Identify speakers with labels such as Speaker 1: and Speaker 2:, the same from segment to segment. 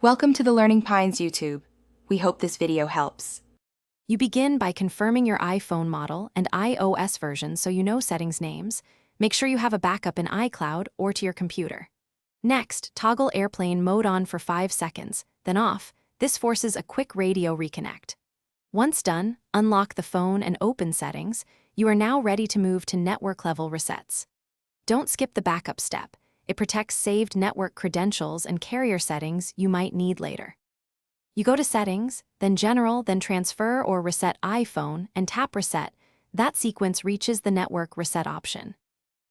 Speaker 1: Welcome to the Learning Pines YouTube. We hope this video helps.
Speaker 2: You begin by confirming your iPhone model and iOS version so you know settings names. Make sure you have a backup in iCloud or to your computer. Next, toggle airplane mode on for 5 seconds, then off. This forces a quick radio reconnect. Once done, unlock the phone and open settings. You are now ready to move to network level resets. Don't skip the backup step. It protects saved network credentials and carrier settings you might need later. You go to Settings, then General, then Transfer or Reset iPhone, and tap Reset. That sequence reaches the Network Reset option.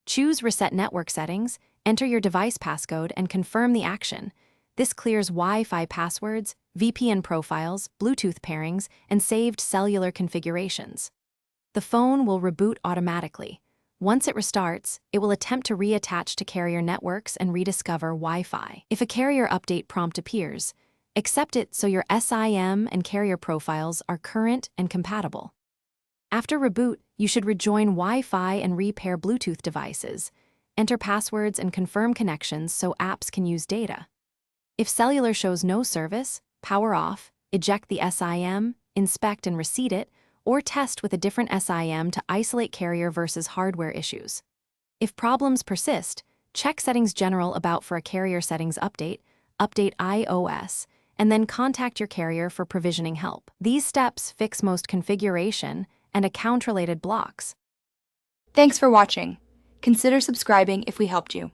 Speaker 2: Choose Reset Network Settings, enter your device passcode, and confirm the action. This clears Wi-Fi passwords, VPN profiles, Bluetooth pairings, and saved cellular configurations. The phone will reboot automatically. Once it restarts, it will attempt to reattach to carrier networks and rediscover Wi-Fi. If a carrier update prompt appears, accept it so your SIM and carrier profiles are current and compatible. After reboot, you should rejoin Wi-Fi and repair Bluetooth devices. Enter passwords and confirm connections so apps can use data. If cellular shows no service, power off, eject the SIM, inspect and reseat it, or test with a different SIM to isolate carrier versus hardware issues. If problems persist, check Settings General About for a carrier settings update iOS, and then contact your carrier for provisioning help. These steps fix most configuration and account-related blocks.
Speaker 1: Thanks for watching. Consider subscribing if we helped you.